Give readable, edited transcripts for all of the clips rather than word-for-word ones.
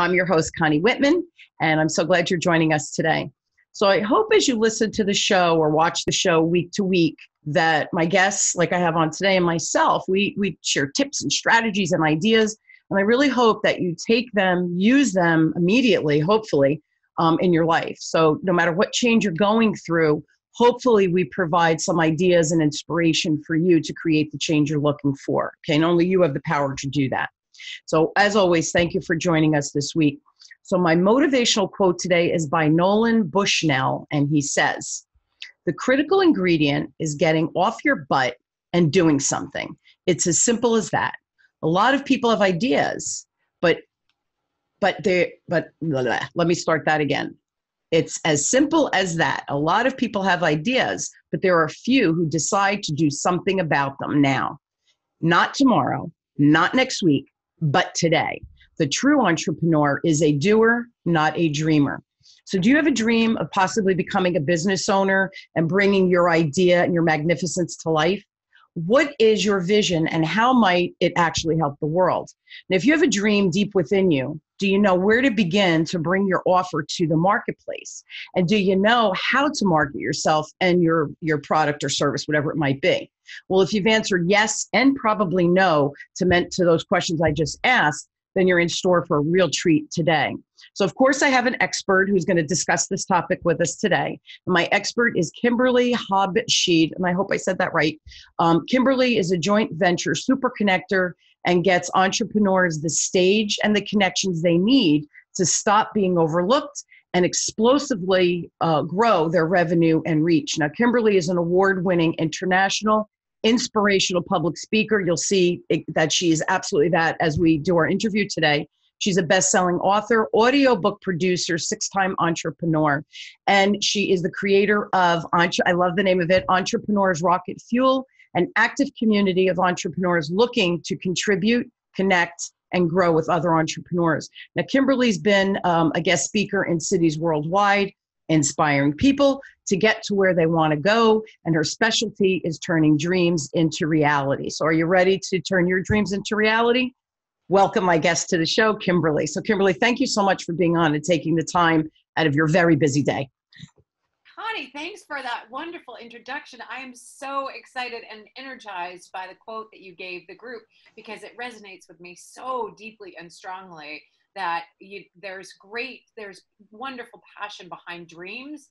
I'm your host, Connie Whitman, and I'm so glad you're joining us today. So I hope as you listen to the show or watch the show week to week that my guests, like I have on today, and myself, we share tips and strategies and ideas. And I really hope that you take them, use them immediately, hopefully, in your life. So no matter what change you're going through, hopefully we provide some ideas and inspiration for you to create the change you're looking for. Okay, and only you have the power to do that. So as always, thank you for joining us this week. So my motivational quote today is by Nolan Bushnell, and he says, "The critical ingredient is getting off your butt and doing something. It's as simple as that. A lot of people have ideas, but blah, blah. Let me start that again. It's as simple as that. A lot of people have ideas, but there are few who decide to do something about them now. Not tomorrow, not next week, but today. The true entrepreneur is a doer, not a dreamer." So do you have a dream of possibly becoming a business owner and bringing your idea and your magnificence to life? What is your vision and how might it actually help the world? And if you have a dream deep within you, do you know where to begin to bring your offer to the marketplace? And do you know how to market yourself and your product or service, whatever it might be? Well, if you've answered yes and probably no to those questions I just asked, then you're in store for a real treat today. So of course I have an expert who's going to discuss this topic with us today. And my expert is Kimberly Habsheed, and I hope I said that right. Kimberly is a joint venture super connector and gets entrepreneurs the stage and the connections they need to stop being overlooked and explosively grow their revenue and reach. Now, Kimberly is an award-winning international inspirational public speaker. You'll see that she is absolutely that as we do our interview today. She's a best-selling author, audiobook producer, six-time entrepreneur, and she is the creator of, I love the name of it, Entrepreneurs Rocket Fuel, an active community of entrepreneurs looking to contribute, connect, and grow with other entrepreneurs. Now, Kimberly's been a guest speaker in cities worldwide, inspiring people to get to where they want to go, and her specialty is turning dreams into reality. So are you ready to turn your dreams into reality? Welcome my guest to the show, Kimberly. So Kimberly, thank you so much for being on and taking the time out of your very busy day. Connie, thanks for that wonderful introduction. I am so excited and energized by the quote that you gave the group because it resonates with me so deeply and strongly that there's wonderful passion behind dreams,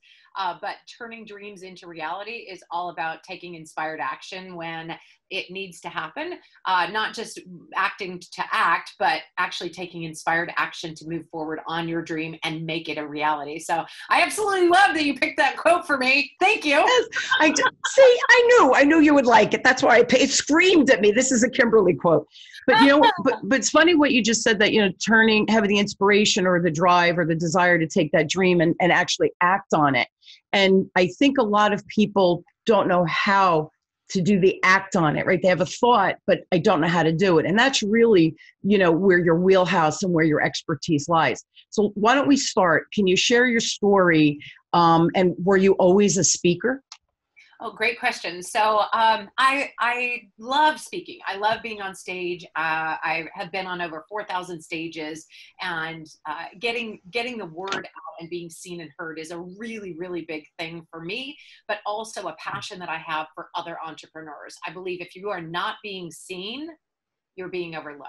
but turning dreams into reality is all about taking inspired action when it needs to happen, not just acting to act, but actually taking inspired action to move forward on your dream and make it a reality. So I absolutely love that you picked that quote for me. Thank you. Yes, I knew you would like it. That's why it screamed at me. This is a Kimberly quote. But but it's funny what you just said, that, having the inspiration or the drive or the desire to take that dream and actually act on it. And I think a lot of people don't know how to do the act on it, right? They have a thought, but I don't know how to do it. And that's really, where your wheelhouse and where your expertise lies. So why don't we start? Can you share your story? And were you always a speaker? Oh, great question. So I love speaking. I love being on stage. I have been on over 4,000 stages, and getting the word out and being seen and heard is a really, really big thing for me, but also a passion that I have for other entrepreneurs. I believe if you are not being seen, you're being overlooked.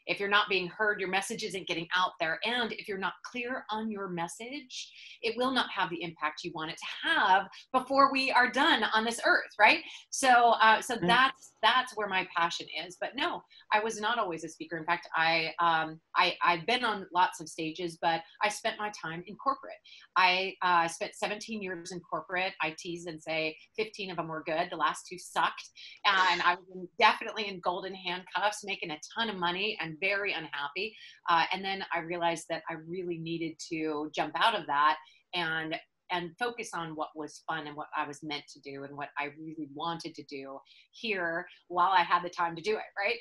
If you're not being heard, your message isn't getting out there. And if you're not clear on your message, it will not have the impact you want it to have before we are done on this earth, right? So that's where my passion is. But no, I was not always a speaker. In fact, I've been on lots of stages, but I spent my time in corporate. I spent 17 years in corporate. I tease and say 15 of them were good. The last two sucked. And I was definitely in golden handcuffs, making a ton of money and very unhappy. And then I realized that I really needed to jump out of that and and focus on what was fun and what I was meant to do and what I really wanted to do here while I had the time to do it, right?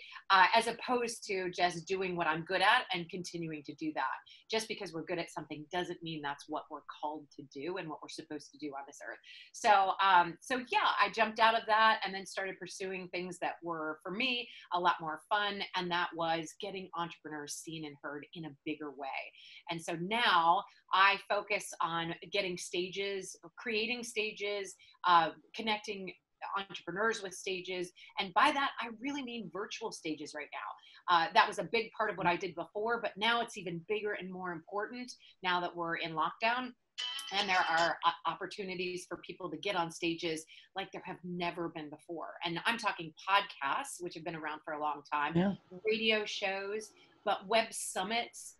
As opposed to just doing what I'm good at and continuing to do that. Just because we're good at something doesn't mean that's what we're called to do and what we're supposed to do on this earth. So yeah, I jumped out of that and then started pursuing things that were, for me, a lot more fun. And that was getting entrepreneurs seen and heard in a bigger way. And so now I focus on getting stages, creating stages, connecting entrepreneurs with stages. And by that, I really mean virtual stages right now. That was a big part of what I did before, but now it's even bigger and more important now that we're in lockdown. And there are opportunities for people to get on stages like there have never been before. And I'm talking podcasts, which have been around for a long time, yeah, radio shows, but web summits,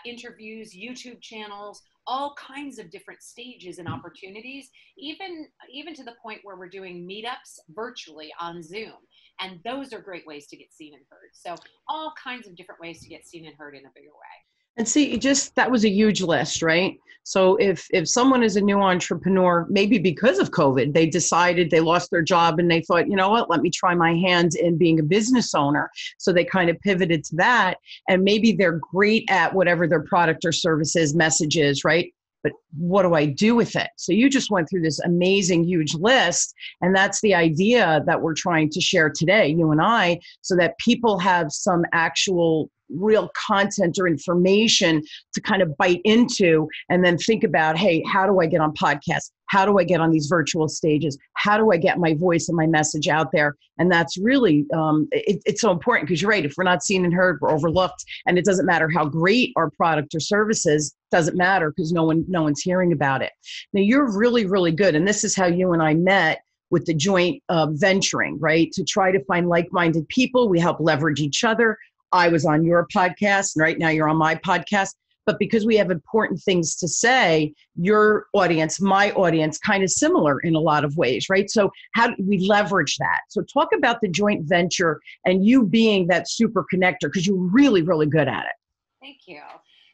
interviews, YouTube channels, all kinds of different stages and opportunities, even to the point where we're doing meetups virtually on Zoom. And those are great ways to get seen and heard. So all kinds of different ways to get seen and heard in a bigger way. And see, that was a huge list, right? So if someone is a new entrepreneur, maybe because of COVID, they decided they lost their job and they thought, you know what, let me try my hand in being a business owner. So they kind of pivoted to that. And maybe they're great at whatever their product or service is, message is, right? But what do I do with it? So you just went through this amazing, huge list. And that's the idea that we're trying to share today, you and I, so that people have some actual real content or information to kind of bite into and then think about, hey, how do I get on podcasts? How do I get on these virtual stages? How do I get my voice and my message out there? And that's really, it's so important because you're right. If we're not seen and heard, we're overlooked. And it doesn't matter how great our product or service is, doesn't matter because no one's hearing about it. Now you're really, really good. And this is how you and I met with the joint venturing, right? To try to find like-minded people. We help leverage each other. I was on your podcast, and right now you're on my podcast. But because we have important things to say, your audience, my audience, kind of similar in a lot of ways, right? So how do we leverage that? So talk about the joint venture and you being that super connector, because you're really, really good at it. Thank you.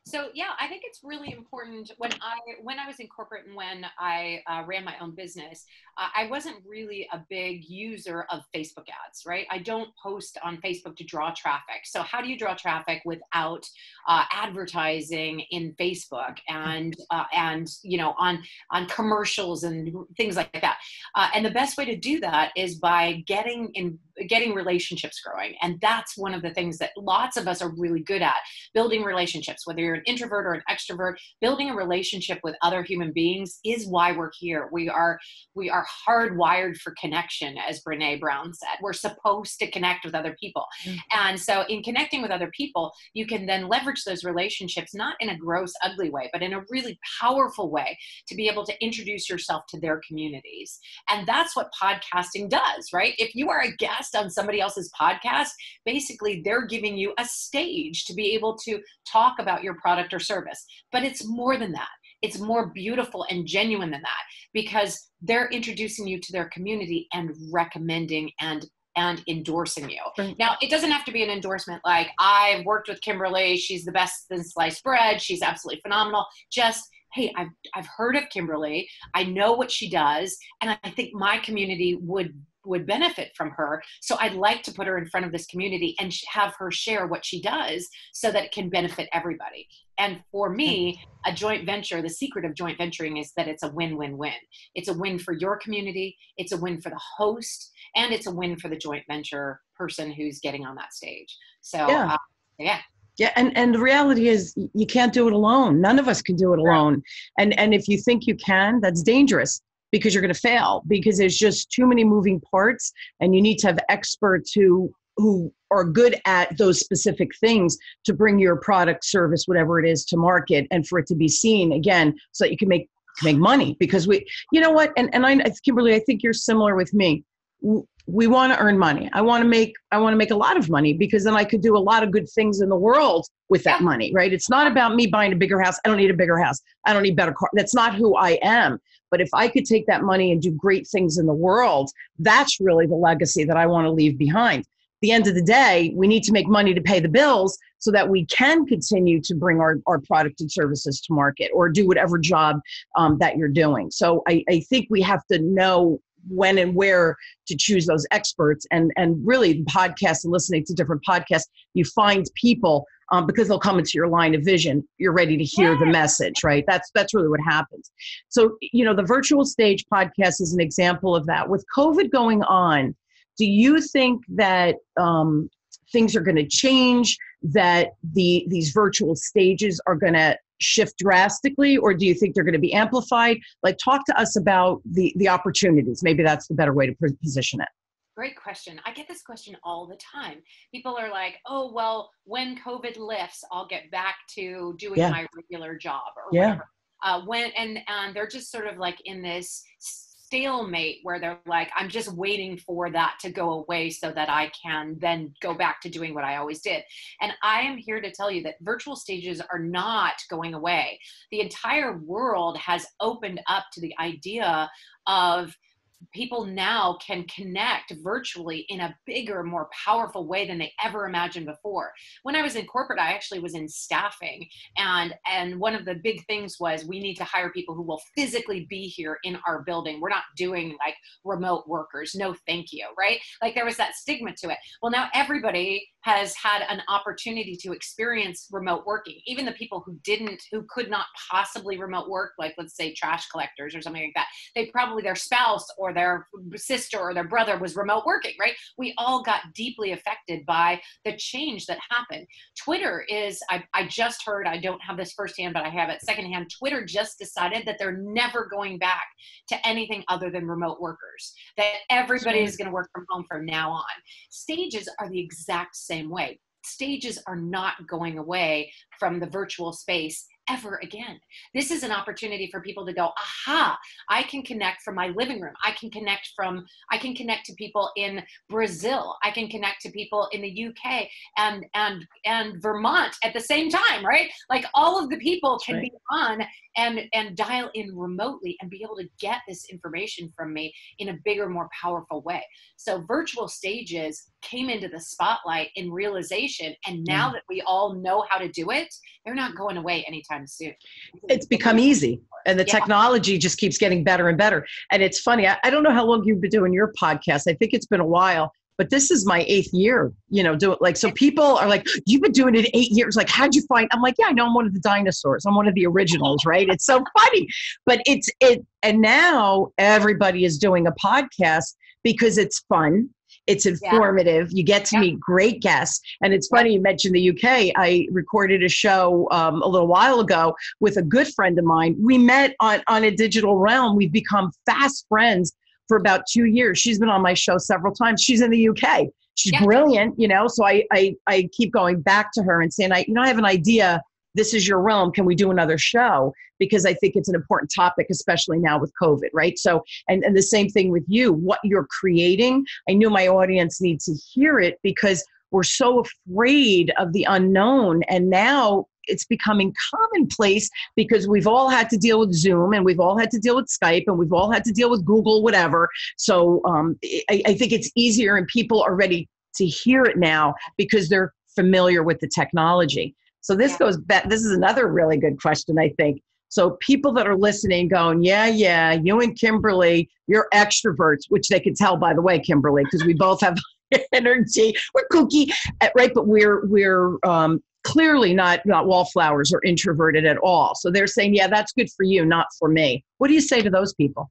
So yeah, I think it's really important when I was in corporate and when I ran my own business, I wasn't really a big user of Facebook ads, right? I don't post on Facebook to draw traffic. So how do you draw traffic without advertising in Facebook and you know on commercials and things like that? And the best way to do that is by getting relationships growing. And that's one of the things that lots of us are really good at, building relationships, whether you're an introvert or an extrovert. Building a relationship with other human beings is why we're here. We are hardwired for connection, as Brene Brown said. We're supposed to connect with other people. Mm-hmm. And so in connecting with other people, you can then leverage those relationships, not in a gross, ugly way, but in a really powerful way to be able to introduce yourself to their communities. And that's what podcasting does, right? If you are a guest on somebody else's podcast, basically they're giving you a stage to be able to talk about your product or service. But it's more than that. It's more beautiful and genuine than that because they're introducing you to their community and recommending and endorsing you. Right. Now, it doesn't have to be an endorsement like, I've worked with Kimberly, she's the best in sliced bread, she's absolutely phenomenal. Just, hey, I've heard of Kimberly, I know what she does, and I think my community would benefit from her. So I'd like to put her in front of this community and have her share what she does so that it can benefit everybody. And for me, a joint venture, the secret of joint venturing is that it's a win-win-win. It's a win for your community, it's a win for the host, and it's a win for the joint venture person who's getting on that stage. So yeah. Yeah, and the reality is you can't do it alone. None of us can do it alone. Right. And if you think you can, that's dangerous because you're going to fail because there's just too many moving parts and you need to have experts who are good at those specific things to bring your product, service, whatever it is to market and for it to be seen again so that you can make money because you know what? And Kimberly, I think you're similar with me. We want to earn money. I want to make a lot of money because then I could do a lot of good things in the world with that money, right? It's not about me buying a bigger house. I don't need a bigger house. I don't need better car. That's not who I am. But if I could take that money and do great things in the world, that's really the legacy that I want to leave behind. the end of the day, we need to make money to pay the bills so that we can continue to bring our product and services to market or do whatever job that you're doing. So I think we have to know when and where to choose those experts, and really podcasts and listening to different podcasts, you find people because they'll come into your line of vision. You're ready to hear the message, right? That's really what happens. So, the Virtual Stage podcast is an example of that. With COVID going on, do you think that things are going to change, that these virtual stages are going to shift drastically, or do you think they're going to be amplified? Like, talk to us about the opportunities. Maybe that's the better way to position it. Great question. I get this question all the time. People are like, oh, well, when COVID lifts, I'll get back to doing my regular job or whatever. And they're just sort of like in this stalemate where they're like, I'm just waiting for that to go away so that I can then go back to doing what I always did. And I am here to tell you that virtual stages are not going away. The entire world has opened up to the idea of people now can connect virtually in a bigger, more powerful way than they ever imagined before. When I was in corporate, I actually was in staffing. And one of the big things was we need to hire people who will physically be here in our building. We're not doing like remote workers. No, thank you. Right? Like there was that stigma to it. Well, now everybody has had an opportunity to experience remote working. Even the people who could not possibly remote work, like let's say trash collectors or something like that, their spouse or their sister or their brother was remote working, right? We all got deeply affected by the change that happened. Twitter is, I just heard, I don't have this firsthand, but I have it secondhand. Twitter just decided that they're never going back to anything other than remote workers, that everybody is going to work from home from now on. Stages are the exact same way. Stages are not going away from the virtual space ever again. This is an opportunity for people to go, aha, I can connect from my living room. I can connect to people in Brazil. I can connect to people in the UK and Vermont at the same time, right? Like all of the people can be on and dial in remotely and be able to get this information from me in a bigger, more powerful way. So virtual stages came into the spotlight in realization. And now that we all know how to do it, they're not going away anytime soon. It's become easy, and the technology just keeps getting better and better. And it's funny, I don't know how long you've been doing your podcast. I think it's been a while, but this is my 8th year, so people are like, you've been doing it 8 years. Like, how'd you find? I'm like, yeah, I know I'm one of the dinosaurs. I'm one of the originals, right? It's so funny, but and now everybody is doing a podcast because it's fun. It's informative. You get to meet great guests. And it's funny you mentioned the UK. I recorded a show a little while ago with a good friend of mine. We met on a digital realm. We've become fast friends for about 2 years. She's been on my show several times. She's in the UK. She's brilliant, so I keep going back to her and saying, I have an idea. This is your realm. Can we do another show? Because I think it's an important topic, especially now with COVID, right? So, and the same thing with you, what you're creating. I knew my audience needs to hear it because we're so afraid of the unknown. And now it's becoming commonplace because we've all had to deal with Zoom, and we've all had to deal with Skype, and we've all had to deal with Google, whatever. So I think it's easier, and people are ready to hear it now because they're familiar with the technology. So this goes back. This is another really good question, I think. So people that are listening going, yeah, you and Kimberly, you're extroverts, which they can tell, by the way, Kimberly, because we both have energy. We're kooky, right? But we're clearly not wallflowers or introverted at all. So they're saying, yeah, that's good for you, not for me. What do you say to those people?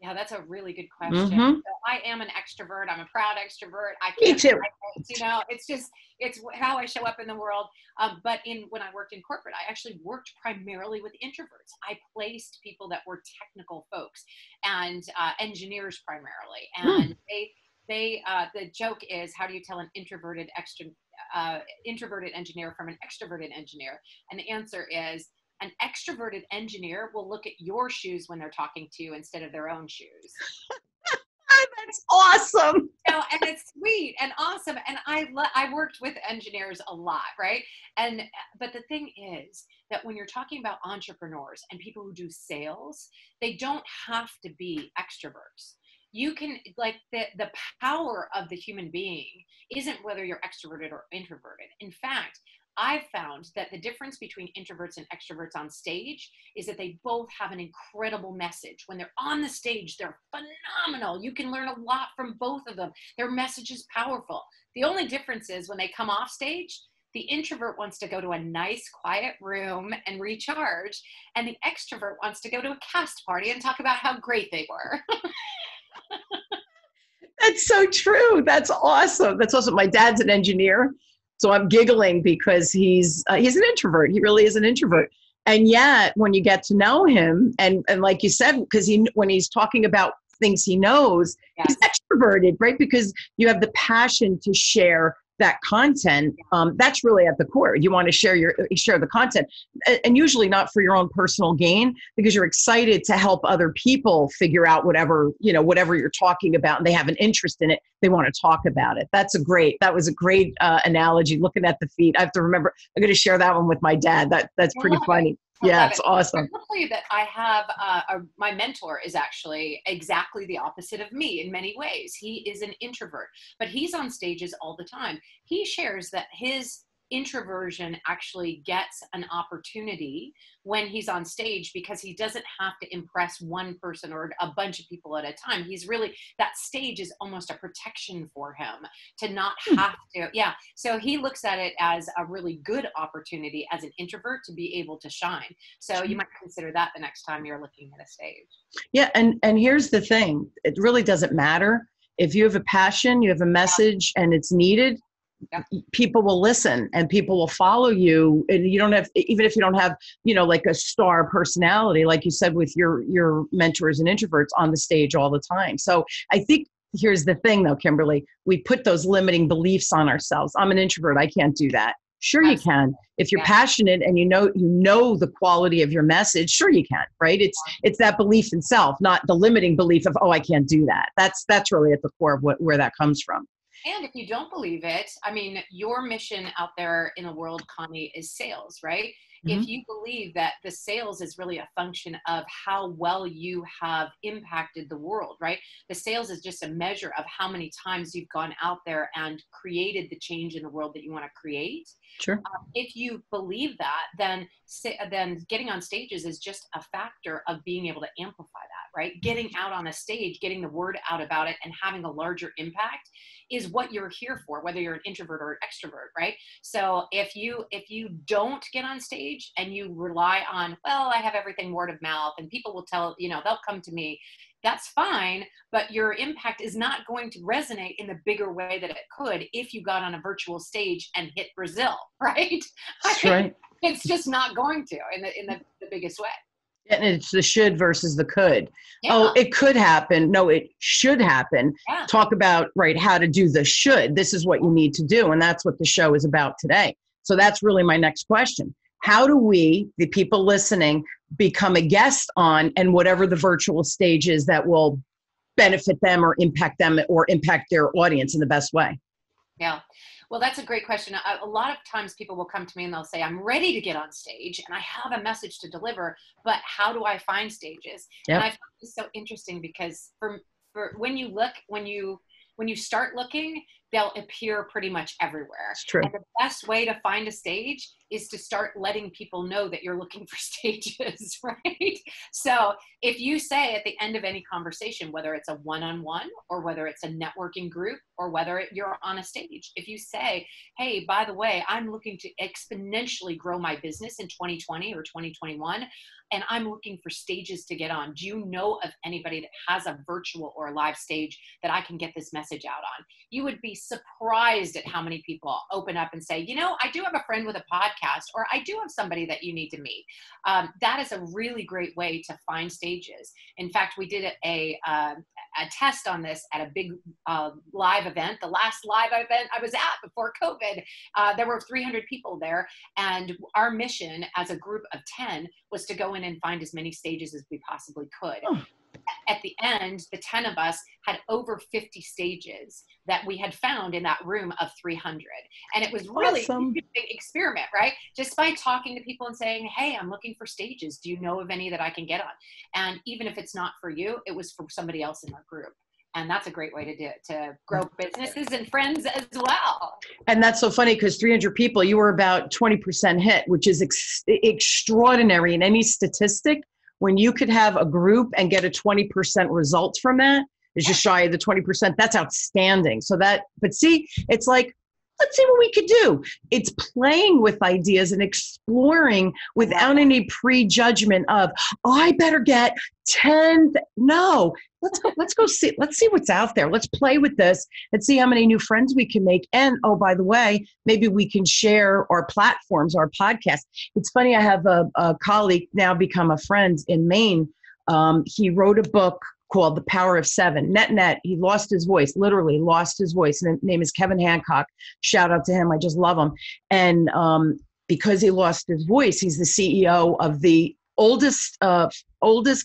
Yeah, that's a really good question. So I am an extrovert. I'm a proud extrovert. Me too. It's how I show up in the world. But when I worked in corporate, I actually worked primarily with introverts. I placed people that were technical folks and engineers primarily. And the joke is, how do you tell an introverted engineer from an extroverted engineer? And the answer is, an extroverted engineer will look at your shoes when they're talking to you instead of their own shoes. That's awesome. And it's sweet and awesome. And I worked with engineers a lot, right? But the thing is that when you're talking about entrepreneurs and people who do sales, they don't have to be extroverts. you can, like, the power of the human being isn't whether you're extroverted or introverted. In fact, I've found that the difference between introverts and extroverts on stage is that they both have an incredible message. When they're on the stage, they're phenomenal. You can learn a lot from both of them. Their message is powerful. The only difference is when they come off stage, the introvert wants to go to a nice, quiet room and recharge, and the extrovert wants to go to a cast party and talk about how great they were. That's so true. That's awesome. That's awesome. My dad's an engineer, so I'm giggling because he's an introvert. He really is an introvert. And yet, when you get to know him, and like you said, because when he's talking about things he knows, Yes. he's extroverted, right? Because you have the passion to share that content. That's really at the core. You want to share the content, and usually not for your own personal gain, because you're excited to help other people figure out whatever you're talking about, and they have an interest in it. They want to talk about it. That was a great analogy. Looking at the feet, I have to remember. I'm going to share that one with my dad. That's pretty funny. Yeah, it's awesome. I'll tell you that I have my mentor is actually exactly the opposite of me in many ways. He is an introvert, but he's on stages all the time. He shares that his introversion actually gets an opportunity when he's on stage because he doesn't have to impress one person or a bunch of people at a time. He's really, that stage is almost a protection for him to not have to. Yeah. So he looks at it as a really good opportunity as an introvert to be able to shine. So you might consider that the next time you're looking at a stage. Yeah. And here's the thing. It really doesn't matter. If you have a passion, you have a message, and it's needed, people will listen and people will follow you. And you don't have, even if you don't have, like a star personality, like you said, with your mentors and introverts on the stage all the time. So I think here's the thing though, Kimberly, we put those limiting beliefs on ourselves. I'm an introvert. I can't do that. Sure, you can. If you're passionate and you know the quality of your message, sure you can, right? It's that belief in self, not the limiting belief of, oh, I can't do that. That's really at the core of where that comes from. And if you don't believe it, I mean, your mission out there in the world, Connie, is sales, right? Mm-hmm. If you believe that the sales is really a function of how well you have impacted the world, right? The sales is just a measure of how many times you've gone out there and created the change in the world that you want to create. Sure. If you believe that, then getting on stages is just a factor of being able to amplify that, right? Getting out on a stage, getting the word out about it, and having a larger impact is what you're here for, whether you're an introvert or an extrovert, right? So if you don't get on stage and you rely on, well, I have everything word of mouth and people will tell, they'll come to me, that's fine, but your impact is not going to resonate in the bigger way that it could if you got on a virtual stage and hit Brazil, right? That's right. It's just not going to in the biggest way. And it's the should versus the could. Yeah. Oh, it could happen. No, it should happen. Yeah. Talk about, right, how to do the should. This is what you need to do. And that's what the show is about today. So that's really my next question. How do we, the people listening, become a guest on and whatever the virtual stage is that will benefit them or impact their audience in the best way? Yeah. Well, that's a great question. A lot of times people will come to me and they'll say, I'm ready to get on stage and I have a message to deliver, but how do I find stages? Yep. And I find this so interesting because for when you start looking, they'll appear pretty much everywhere. It's true. And the best way to find a stage is to start letting people know that you're looking for stages, right? So if you say at the end of any conversation, whether it's a one-on-one or whether it's a networking group or whether you're on a stage, if you say, hey, by the way, I'm looking to exponentially grow my business in 2020 or 2021, and I'm looking for stages to get on. Do you know of anybody that has a virtual or a live stage that I can get this message out on? You would be surprised at how many people open up and say, I do have a friend with a podcast, or I do have somebody that you need to meet. That is a really great way to find stages. In fact, we did a test on this at a big live event. The last live event I was at before COVID, there were 300 people there. And our mission as a group of 10 was to go in and find as many stages as we possibly could. Oh. At the end, the 10 of us had over 50 stages that we had found in that room of 300. And it was really awesome. A big experiment, right? Just by talking to people and saying, hey, I'm looking for stages. Do you know of any that I can get on? And even if it's not for you, it was for somebody else in our group. And that's a great way to do it, to grow businesses and friends as well. And that's so funny because 300 people, you were about 20% hit, which is extraordinary in any statistic. When you could have a group and get a 20% result from that, is just shy of the 20%. That's outstanding. So but see, it's like, let's see what we could do. It's playing with ideas and exploring without any prejudgment of, oh, I better get 10. No, let's go see. Let's see what's out there. Let's play with this and see how many new friends we can make. And oh, by the way, maybe we can share our platforms, our podcast. It's funny. I have a colleague now become a friend in Maine. He wrote a book called The Power of Seven. Net, he lost his voice, literally lost his voice. And his name is Kevin Hancock. Shout out to him. I just love him. And because he lost his voice, he's the CEO of the oldest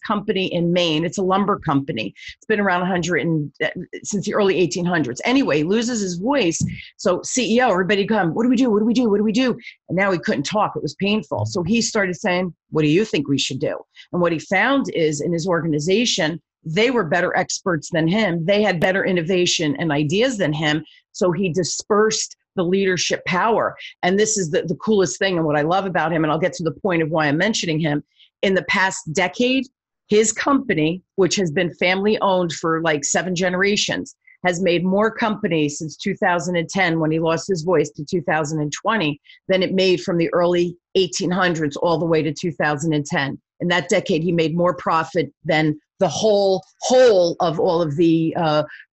company in Maine. It's a lumber company. It's been around since the early 1800s. Anyway, he loses his voice. So CEO, everybody come, what do we do? What do we do? What do we do? And now he couldn't talk. It was painful. So he started saying, what do you think we should do? And what he found is in his organization, they were better experts than him. They had better innovation and ideas than him. So he dispersed the leadership power. And this is the coolest thing. And what I love about him, and I'll get to the point of why I'm mentioning him, in the past decade, his company, which has been family owned for like 7 generations, has made more companies since 2010 when he lost his voice to 2020 than it made from the early 1800s all the way to 2010. In that decade, he made more profit than the whole of all of the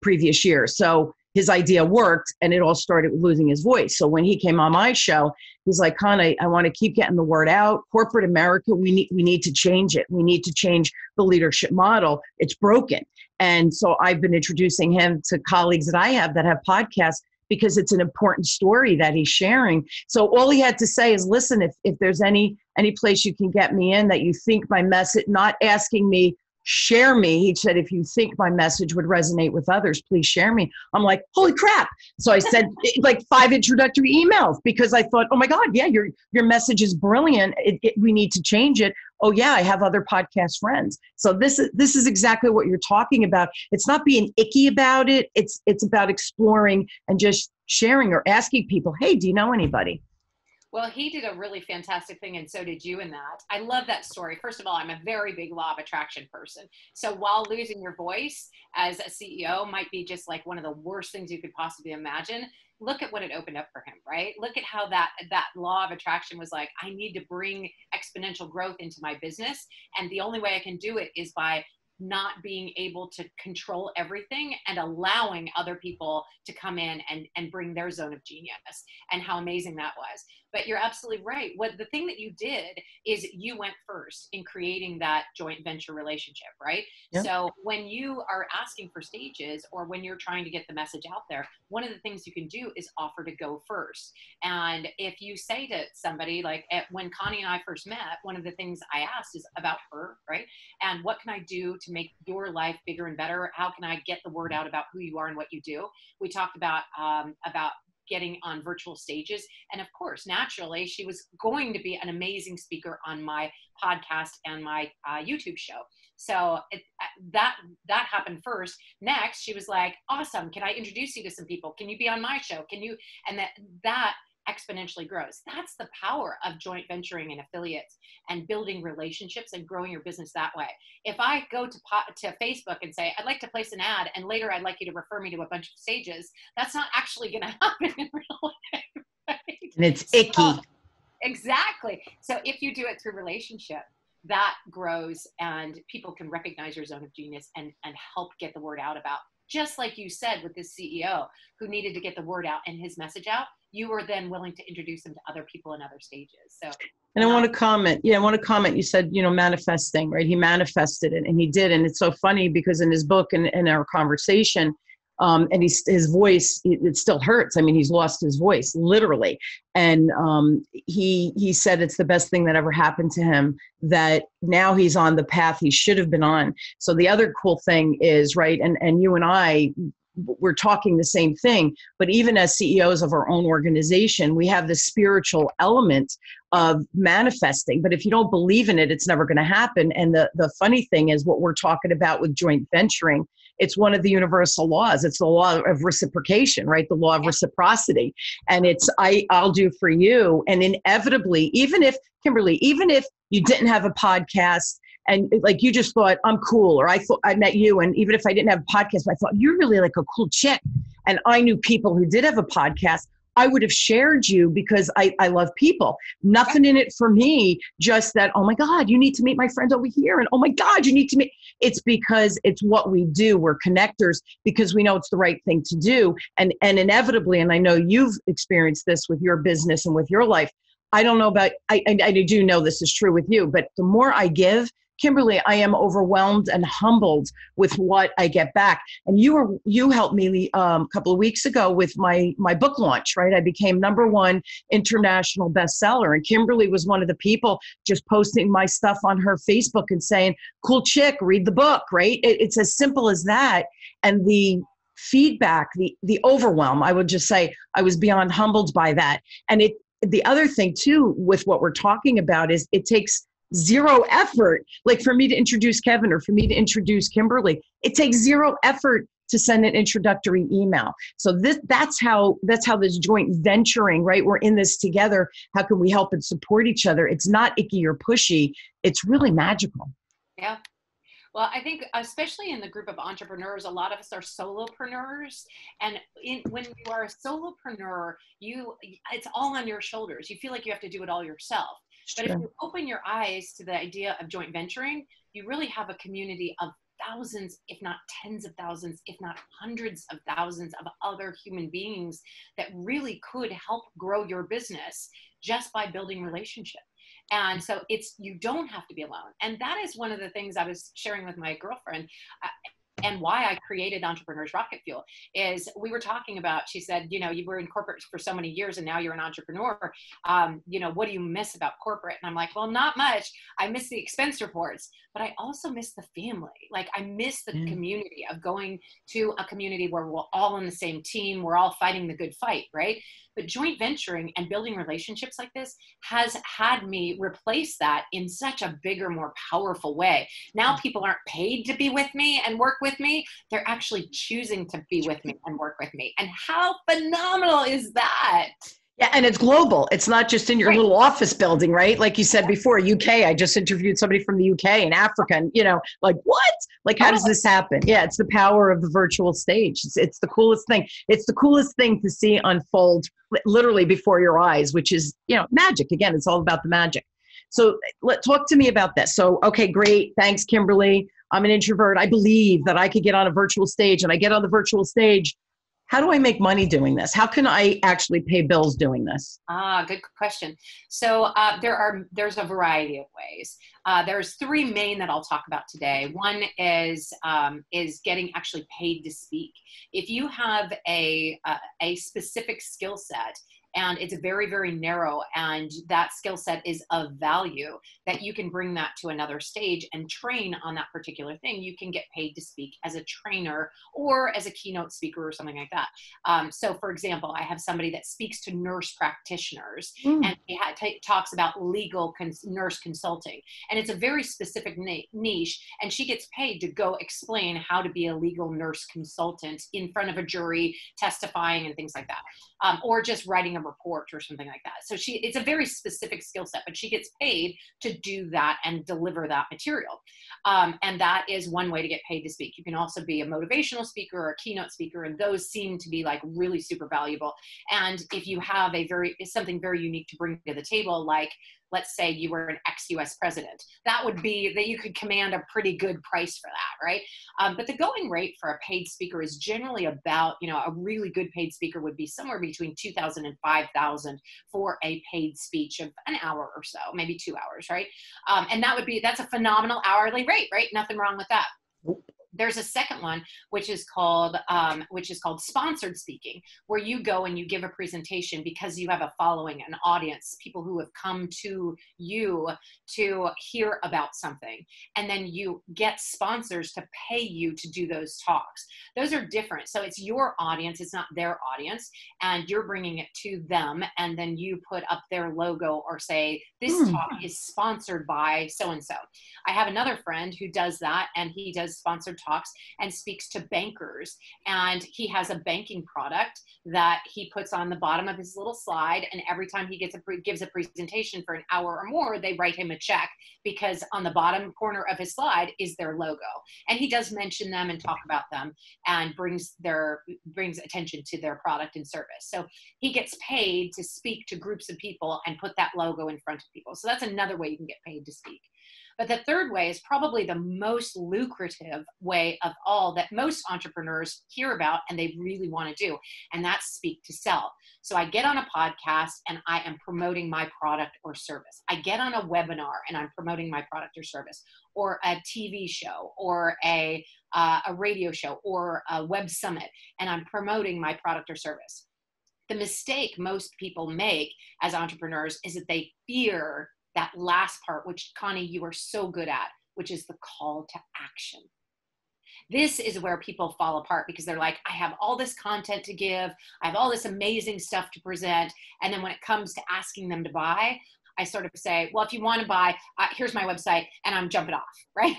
previous years. So his idea worked, and it all started with losing his voice. So when he came on my show, he's like, Con, I want to keep getting the word out. Corporate America, we need to change it. We need to change the leadership model. It's broken. And so I've been introducing him to colleagues that I have that have podcasts because it's an important story that he's sharing. So all he had to say is, listen, if there's any place you can get me in that you think my message, not asking me, share me. He said, if you think my message would resonate with others, please share me. I'm like, holy crap. So I said like 5 introductory emails because I thought, oh my God, yeah, your message is brilliant. We need to change it. Oh yeah, I have other podcast friends. So this is exactly what you're talking about. It's not being icky about it. It's about exploring and just sharing or asking people, hey, do you know anybody? Well, he did a really fantastic thing, and so did you in that. I love that story. First of all, I'm a very big law of attraction person. So while losing your voice as a CEO might be just like one of the worst things you could possibly imagine, look at what it opened up for him, right? Look at how that law of attraction was like, I need to bring exponential growth into my business. And the only way I can do it is by not being able to control everything and allowing other people to come in and bring their zone of genius, and how amazing that was. But you're absolutely right. The thing that you did is you went first in creating that joint venture relationship, right? Yep. So when you are asking for stages or when you're trying to get the message out there, one of the things you can do is offer to go first. And if you say to somebody, like when Connie and I first met, one of the things I asked is about her, right? And what can I do to make your life bigger and better? How can I get the word out about who you are and what you do? We talked about getting on virtual stages. And of course, naturally, she was going to be an amazing speaker on my podcast and my YouTube show. So that happened first. Next, she was like, awesome. Can I introduce you to some people? Can you be on my show? Can you? And that exponentially grows. That's the power of joint venturing and affiliates and building relationships and growing your business that way. If I go to Facebook and say, I'd like to place an ad, and later I'd like you to refer me to a bunch of stages, that's not actually going to happen in real life. Right? And it's icky. Exactly. So if you do it through relationship, that grows and people can recognize your zone of genius and help get the word out about, just like you said with this CEO who needed to get the word out and his message out, you were then willing to introduce him to other people in other stages. So, and I want to comment. Yeah, I want to comment. You said, manifesting, right? He manifested it, and he did. And it's so funny because in his book and in our conversation, and his voice, it still hurts. I mean, he's lost his voice, literally. And he said it's the best thing that ever happened to him, that now he's on the path he should have been on. So the other cool thing is, right, and you and I, we're talking the same thing. But even as CEOs of our own organization, we have this spiritual element of manifesting. But if you don't believe in it, it's never going to happen. And the funny thing is what we're talking about with joint venturing, it's one of the universal laws. It's the law of reciprocation, right? The law of reciprocity. And it's I'll do for you. And inevitably, even if, Kimberly, even if you didn't have a podcast and like you just thought I'm cool, or I thought I met you, and even if I didn't have a podcast, I thought you're really like a cool chick, and I knew people who did have a podcast, I would have shared you because I love people. Nothing in it for me, just that, oh my God, you need to meet my friend over here. And oh my God, you need to meet. It's because it's what we do. We're connectors because we know it's the right thing to do. And inevitably, and I know you've experienced this with your business and with your life. I don't know about, I do know this is true with you, but the more I give, Kimberly, I am overwhelmed and humbled with what I get back. And you helped me a couple of weeks ago with my book launch, right? I became #1 international bestseller. And Kimberly was one of the people just posting my stuff on her Facebook and saying, cool chick, read the book, right? It's as simple as that. And the feedback, the overwhelm, I would just say I was beyond humbled by that. And the other thing too, with what we're talking about is it takes zero effort. Like for me to introduce Kevin or for me to introduce Kimberly, it takes zero effort to send an introductory email. So that's how this joint venturing, right? We're in this together. How can we help and support each other? It's not icky or pushy. It's really magical. Yeah. Well, I think especially in the group of entrepreneurs, a lot of us are solopreneurs. And when you are a solopreneur, it's all on your shoulders. You feel like you have to do it all yourself. But if you open your eyes to the idea of joint venturing, you really have a community of thousands, if not tens of thousands, if not hundreds of thousands of other human beings that really could help grow your business just by building relationship. And so you don't have to be alone. And that is one of the things I was sharing with my girlfriend. And why I created Entrepreneurs Rocket Fuel is we were talking about, she said, you were in corporate for so many years and now you're an entrepreneur. What do you miss about corporate? And I'm like, well, not much. I miss the expense reports, but I also miss the family. Like I miss the community of going to a community where we're all on the same team. We're all fighting the good fight, right? But joint venturing and building relationships like this has had me replace that in such a bigger, more powerful way. Now people aren't paid to be with me and work with me. They're actually choosing to be with me and work with me. And how phenomenal is that? Yeah, and it's global. It's not just in your little office building, right? Like you said before, UK, I just interviewed somebody from the UK and Africa, and like what? Like how does this happen? Yeah, it's the power of the virtual stage. It's the coolest thing. It's the coolest thing to see unfold literally before your eyes, which is, magic. Again, it's all about the magic. So talk to me about this. So, okay, great. Thanks, Kimberly. I'm an introvert. I believe that I could get on a virtual stage, and I get on the virtual stage. How do I make money doing this? How can I actually pay bills doing this? Good question. So there's a variety of ways. There's 3 main that I'll talk about today. One is getting actually paid to speak. If you have a specific skill set, and it's very, very narrow, and that skill set is of value, that you can bring that to another stage and train on that particular thing. You can get paid to speak as a trainer or as a keynote speaker or something like that. So for example, I have somebody that speaks to nurse practitioners and he talks about legal nurse consulting. And it's a very specific niche, and she gets paid to go explain how to be a legal nurse consultant in front of a jury, testifying and things like that. Or just writing a report or something like that. So it's a very specific skill set, but she gets paid to do that and deliver that material. And that is one way to get paid to speak. You can also be a motivational speaker or a keynote speaker, and those seem to be like really super valuable. And if you have something very unique to bring to the table, like let's say you were an ex-US president, that would be that you could command a pretty good price for that, right? But the going rate for a paid speaker is generally about, a really good paid speaker would be somewhere between $2,000 and $5,000 for a paid speech of an hour or so, maybe 2 hours, right? And that's a phenomenal hourly rate, right? Nothing wrong with that. There's a second one, which is called sponsored speaking, where you go and you give a presentation because you have a following, an audience, people who have come to you to hear about something. And then you get sponsors to pay you to do those talks. Those are different. So it's your audience, it's not their audience, and you're bringing it to them. And then you put up their logo or say, this talk is sponsored by so-and-so. I have another friend who does that, and he does sponsored talks and speaks to bankers. And he has a banking product that he puts on the bottom of his little slide. And every time he gives a presentation for an hour or more, they write him a check, because on the bottom corner of his slide is their logo. And he does mention them and talk about them and brings attention to their product and service. So he gets paid to speak to groups of people and put that logo in front of people. So that's another way you can get paid to speak. But the third way is probably the most lucrative way of all that most entrepreneurs hear about and they really want to do, and that's speak to sell. So I get on a podcast and I am promoting my product or service. I get on a webinar and I'm promoting my product or service, or a TV show, or a radio show, or a web summit, and I'm promoting my product or service. The mistake most people make as entrepreneurs is that they fear that last part, which, Connie, you are so good at, which is the call to action. This is where people fall apart, because they're like, I have all this content to give, I have all this amazing stuff to present, and then when it comes to asking them to buy, I sort of say, well, if you want to buy, here's my website, and I'm jumping off, right?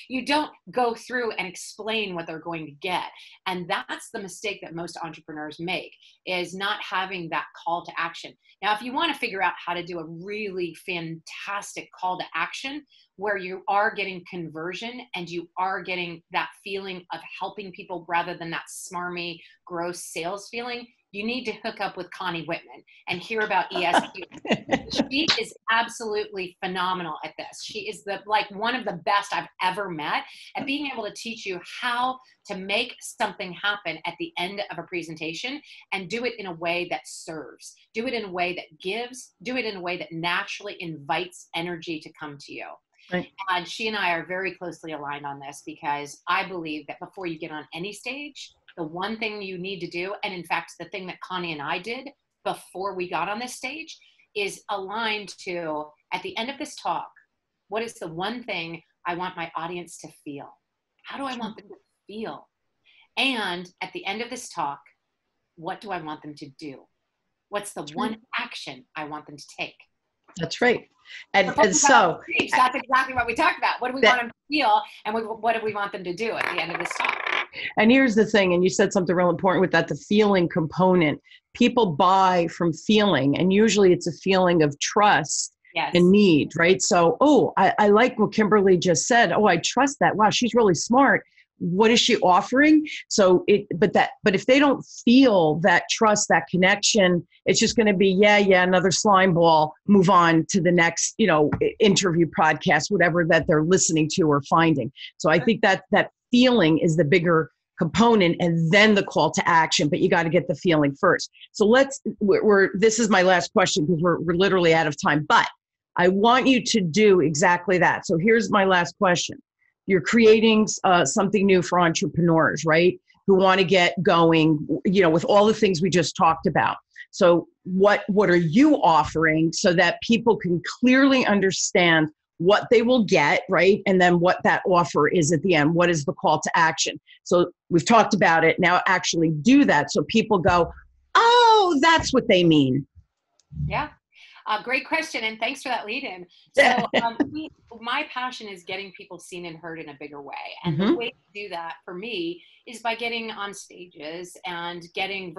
You don't go through and explain what they're going to get. And that's the mistake that most entrepreneurs make, is not having that call to action. Now, if you want to figure out how to do a really fantastic call to action where you are getting conversion and you are getting that feeling of helping people rather than that smarmy, gross sales feeling, you need to hook up with Connie Whitman and hear about ESQ. She is absolutely phenomenal at this. She is one of the best I've ever met at being able to teach you how to make something happen at the end of a presentation, and do it in a way that serves, do it in a way that gives, do it in a way that naturally invites energy to come to you. Right. And she and I are very closely aligned on this, because I believe that before you get on any stage, the one thing you need to do, and in fact, the thing that Connie and I did before we got on this stage, is aligned to, at the end of this talk, what is the one thing I want my audience to feel? How do I want them to feel? And at the end of this talk, what do I want them to do? What's the one action I want them to take? That's right. And so that's exactly what we talked about. What do we want them to feel, and what do we want them to do at the end of this talk? And here's the thing, and you said something real important with that, the feeling component. People buy from feeling, and usually it's a feeling of trust and need, right? So, I like what Kimberly just said. I trust that. Wow, she's really smart. What is she offering? So but if they don't feel that trust, that connection, it's just going to be, another slime ball, move on to the next, interview, podcast, whatever that they're listening to or finding. So I think that feeling is the bigger component, and then the call to action, but you got to get the feeling first. So this is my last question, because we're literally out of time, but I want you to do exactly that. So here's my last question. You're creating something new for entrepreneurs, right? Who want to get going, with all the things we just talked about. So what are you offering so that people can clearly understand what they will get, right? And then what that offer is at the end. What is the call to action? So we've talked about it. Now actually do that, so people go, oh, that's what they mean. Yeah. Great question, and thanks for that lead in. So my passion is getting people seen and heard in a bigger way. And the way to do that for me is by getting on stages and getting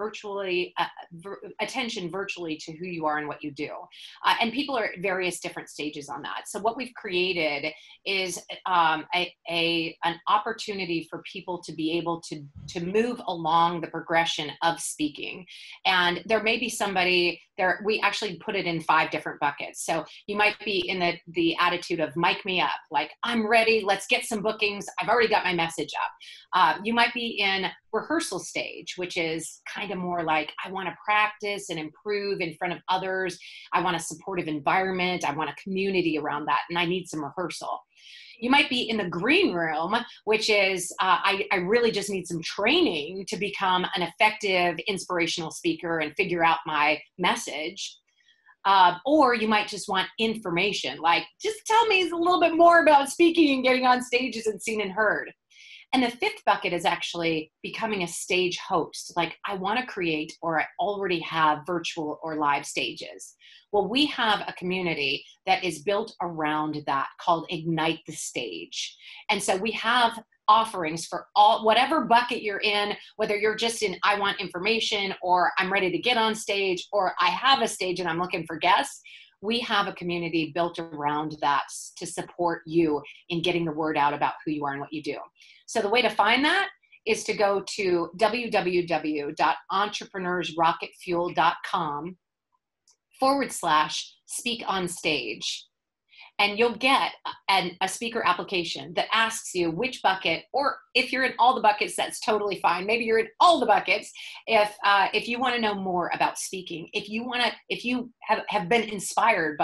attention virtually to who you are and what you do. And people are at various different stages on that. So what we've created is an opportunity for people to be able to move along the progression of speaking. And there may be somebody there, we actually put it in 5 different buckets. So you might be in the attitude of psych me up. Like, I'm ready. Let's get some bookings. I've already got my message up. You might be in rehearsal stage, which is kind of more like, I want to practice and improve in front of others. I want a supportive environment. I want a community around that. And I need some rehearsal. You might be in the green room, which is, I really just need some training to become an effective inspirational speaker and figure out my message. Or you might just want information, like, just tell me a little bit more about speaking and getting on stages and seen and heard. And the fifth bucket is actually becoming a stage host. Like, I want to create, or I already have virtual or live stages. Well, we have a community that is built around that called Ignite the Stage. And so we have offerings for all, whatever bucket you're in, whether you're just in, I want information, or I'm ready to get on stage, or I have a stage and I'm looking for guests. We have a community built around that to support you in getting the word out about who you are and what you do. So the way to find that is to go to www.entrepreneursrocketfuel.com/speak on stage. And you'll get a speaker application that asks you which bucket, or if you're in all the buckets, that's totally fine. Maybe you're in all the buckets. If you want to know more about speaking, if you have been inspired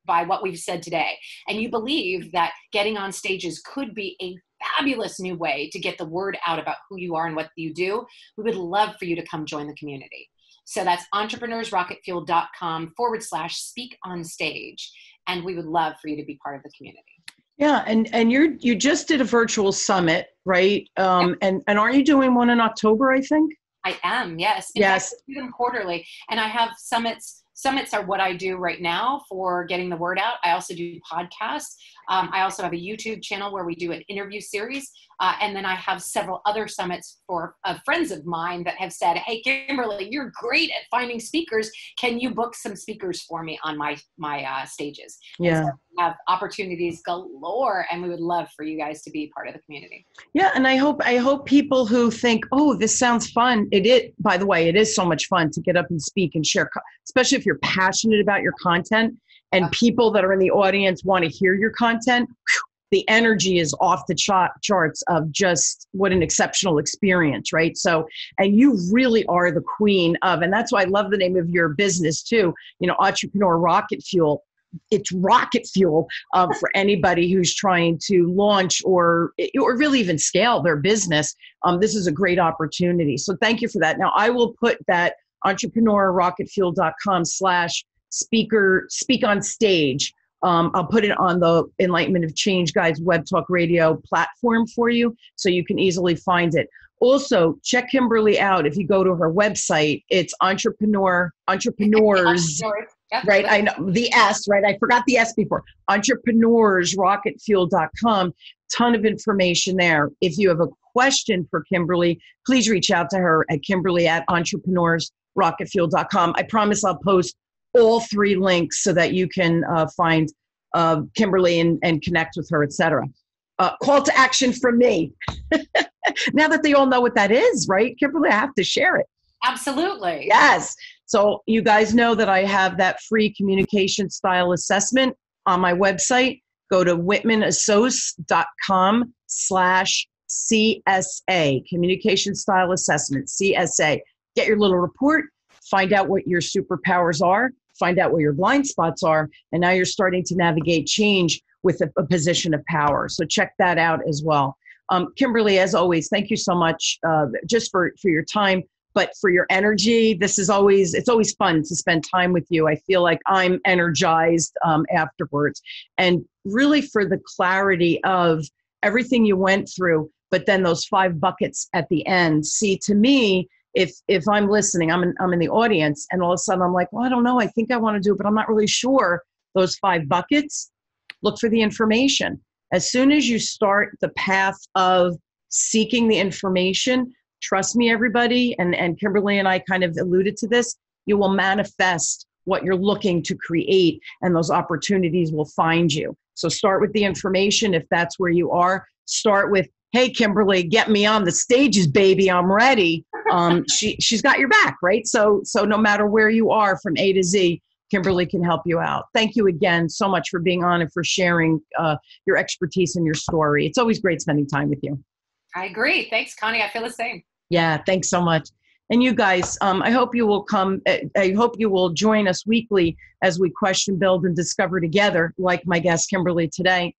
by what we've said today, and you believe that getting on stages could be a fabulous new way to get the word out about who you are and what you do, we would love for you to come join the community. So that's entrepreneursrocketfuel.com/speak on stage. And we would love for you to be part of the community. Yeah, and you just did a virtual summit, right? And aren't you doing one in October, I think? I am, yes. In fact, I do them quarterly. And I have summits. Summits are what I do right now for getting the word out. I also do podcasts. I also have a YouTube channel where we do an interview series. And then I have several other summits for friends of mine that have said, hey, Kimberly, you're great at finding speakers. Can you book some speakers for me on my stages? Yeah. And so we have opportunities galore, and we would love for you guys to be part of the community. Yeah, and I hope people who think, oh, this sounds fun. By the way, it is so much fun to get up and speak and share, especially if you're passionate about your content and people that are in the audience want to hear your content. The energy is off the charts of just what an exceptional experience, right? So, and you really are the queen of, and that's why I love the name of your business too, Entrepreneur Rocket Fuel. It's rocket fuel for anybody who's trying to launch or really even scale their business. This is a great opportunity. So thank you for that. Now I will put that entrepreneurrocketfuel.com/speak on stage. I'll put it on the Enlightenment of Change Guys Web Talk Radio platform for you so you can easily find it. Also, check Kimberly out. If you go to her website, it's entrepreneurs, right? I know the S, right? I forgot the S before. Entrepreneursrocketfuel.com. Ton of information there. If you have a question for Kimberly, please reach out to her at Kimberly@entrepreneursrocketfuel.com. I promise I'll post all three links so that you can find Kimberly and connect with her, etc. Call to action from me. Now that they all know what that is, right, Kimberly? I have to share it. Absolutely. Yes. So you guys know that I have that free communication style assessment on my website. Go to whitmanassoc.com/CSA, communication style assessment, CSA. Get your little report, find out what your superpowers are, find out where your blind spots are, and now you're starting to navigate change with a position of power. So check that out as well. Kimberly, as always, thank you so much just for your time, but for your energy. It's always fun to spend time with you. I feel like I'm energized afterwards. And really for the clarity of everything you went through, but then those 5 buckets at the end. See, to me, if I'm listening, I'm in the audience, and all of a sudden I'm like, well, I don't know. I think I want to do it, but I'm not really sure. Those 5 buckets, look for the information. As soon as you start the path of seeking the information, trust me, everybody, and Kimberly and I kind of alluded to this, you will manifest what you're looking to create, and those opportunities will find you. So start with the information. If that's where you are, start with, hey, Kimberly, get me on the stages, baby. I'm ready. She's got your back, right? So no matter where you are from A to Z, Kimberly can help you out. Thank you again so much for being on and for sharing your expertise and your story. It's always great spending time with you. I agree. Thanks, Connie. I feel the same. Yeah, thanks so much. And you guys, I hope you will come. I hope you will join us weekly as we question, build, and discover together, like my guest Kimberly today.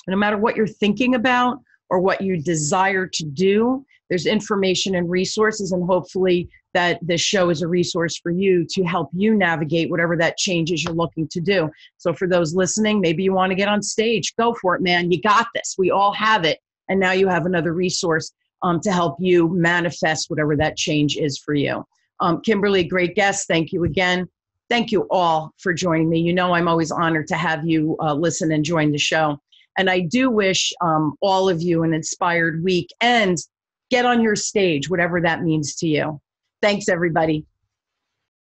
No matter what you're thinking about or what you desire to do, there's information and resources, and hopefully that this show is a resource for you to help you navigate whatever that change is you're looking to do. So for those listening, maybe you want to get on stage, go for it, man. You got this. We all have it. And now you have another resource to help you manifest whatever that change is for you. Kimberly, great guest. Thank you again. Thank you all for joining me. You know, I'm always honored to have you listen and join the show. And I do wish all of you an inspired week, and get on your stage, whatever that means to you. Thanks, everybody.